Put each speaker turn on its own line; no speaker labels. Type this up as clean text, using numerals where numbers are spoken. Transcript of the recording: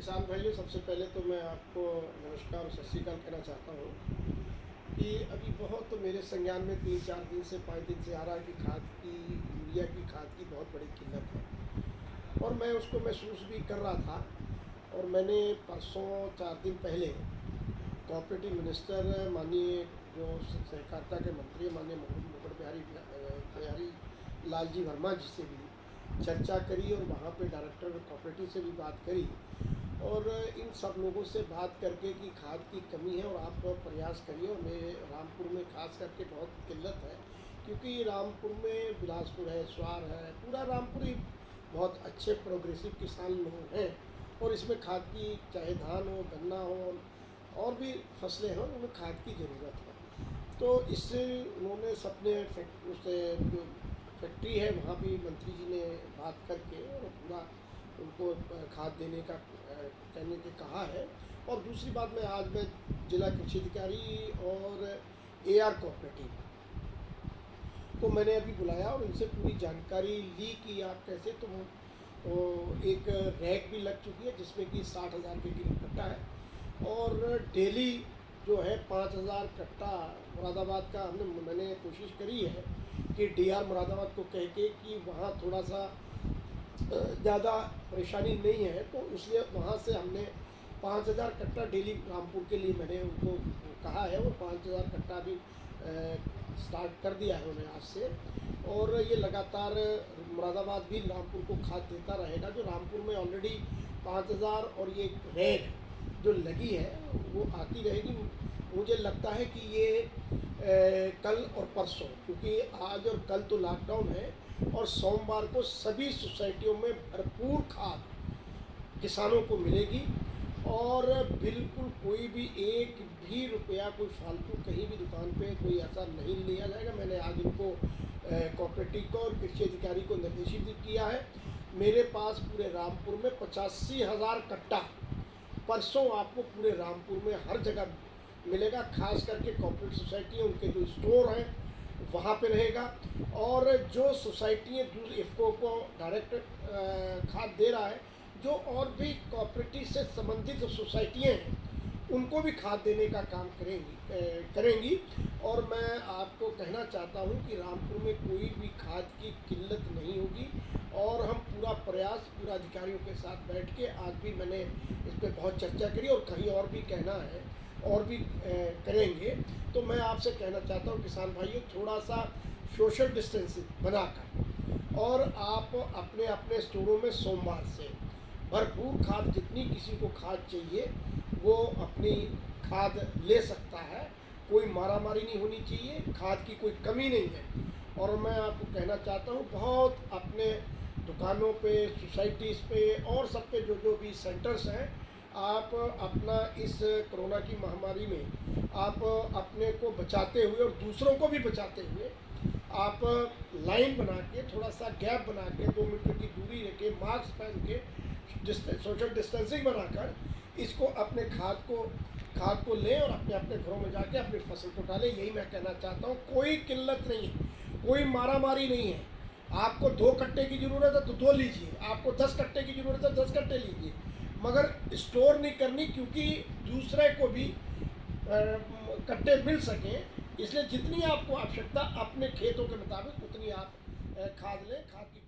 किसान भाइयों, सबसे पहले तो मैं आपको नमस्कार और सत श्री अकाल कहना चाहता हूँ कि अभी बहुत मेरे संज्ञान में 3-4 दिन से 5 दिन से आ रहा है कि यूरिया की खाद की बहुत बड़ी किल्लत है और मैं उसको महसूस भी कर रहा था। और मैंने परसों 4 दिन पहले कोऑपरेटिव मिनिस्टर माननीय जो सहकारिता के मंत्री माननीय मुकुट बिहारी लाल जी वर्मा जी से भी चर्चा करी और वहाँ पे डायरेक्टर कोऑपरेटिव से भी बात करी और इन सब लोगों से बात करके कि खाद की कमी है और आप प्रयास करिए। और मेरे रामपुर में खास करके बहुत किल्लत है, क्योंकि रामपुर में बिलासपुर है, स्वार है, पूरा रामपुर ही बहुत अच्छे प्रोग्रेसिव किसान लोग हैं और इसमें खाद की, चाहे धान हो, गन्ना हो और भी फसलें हों, उनमें खाद की ज़रूरत है। तो इससे उन्होंने सपने उससे जो फैक्ट्री है वहाँ भी मंत्री जी ने बात करके और पूरा उनको खाद देने का कहने के कहा है। और दूसरी बात, मैं जिला कृषि अधिकारी और एआर कोऑपरेटिव को मैंने अभी बुलाया और उनसे पूरी जानकारी ली कि आप कैसे, तो एक रैक भी लग चुकी है जिसमें कि 60,000 के करीब कट्टा है और डेली जो है 5,000 कट्टा मुरादाबाद का मैंने कोशिश करी है कि डीआर मुरादाबाद को कह के कि वहाँ थोड़ा सा ज़्यादा परेशानी नहीं है, तो इसलिए वहाँ से हमने 5,000 कट्टा डेली रामपुर के लिए मैंने उनको कहा है। और 5,000 कट्टा भी स्टार्ट कर दिया है उन्होंने आज से। और ये लगातार मुरादाबाद भी रामपुर को खाद देता रहेगा। जो रामपुर में ऑलरेडी 5,000 और ये रैक जो लगी है वो आती रहेगी। मुझे लगता है कि ये कल और परसों, क्योंकि आज और कल तो लॉकडाउन है, और सोमवार को सभी सोसाइटियों में भरपूर खाद किसानों को मिलेगी और बिल्कुल कोई भी एक भी रुपया कोई फालतू कहीं भी दुकान पे कोई ऐसा नहीं लिया जाएगा। मैंने आज उनको कोऑपरेटिव को और कृषि अधिकारी को निर्देशित किया है। मेरे पास पूरे रामपुर में 85,000 कट्टा परसों आपको पूरे रामपुर में हर जगह मिलेगा। खास करके कोऑपरेटिव सोसाइटी है, उनके जो स्टोर हैं वहाँ पे रहेगा। और जो सोसाइटियाँ इफ़को को डायरेक्ट खाद दे रहा है, जो और भी कोऑपरेटिव से संबंधित सोसाइटियाँ हैं उनको भी खाद देने का काम करेंगी। और मैं आपको कहना चाहता हूँ कि रामपुर में कोई भी खाद की किल्लत नहीं होगी और हम पूरा प्रयास पूरा अधिकारियों के साथ बैठ के, आज भी मैंने इस पर बहुत चर्चा करी और कहीं और भी कहना है और भी करेंगे। तो मैं आपसे कहना चाहता हूँ किसान भाइयों, थोड़ा सा सोशल डिस्टेंसिंग बनाकर और आप अपने अपने स्टोरों में सोमवार से भरपूर खाद, जितनी किसी को खाद चाहिए वो अपनी खाद ले सकता है। कोई मारामारी नहीं होनी चाहिए, खाद की कोई कमी नहीं है। और मैं आपको कहना चाहता हूँ, बहुत अपने दुकानों पे, सोसाइटीज़ पे और सब पे जो भी सेंटर्स हैं, आप अपना इस कोरोना की महामारी में आप अपने को बचाते हुए और दूसरों को भी बचाते हुए आप लाइन बना के, थोड़ा सा गैप बना के, 2 मीटर की दूरी रख के, मास्क पहन के, सोशल डिस्टेंसिंग बनाकर इसको अपने खाद को लें और अपने अपने घरों में जाके अपनी फसल को डालें। यही मैं कहना चाहता हूँ। कोई किल्लत नहीं है, कोई मारामारी नहीं है। आपको 2 कट्टे की ज़रूरत है तो 2 लीजिए, आपको 10 कट्टे की ज़रूरत है 10 कट्टे लीजिए, मगर स्टोर नहीं करनी, क्योंकि दूसरे को भी कट्टे मिल सकें। इसलिए जितनी आपको आवश्यकता अपने खेतों के मुताबिक उतनी आप खाद लें। खाद की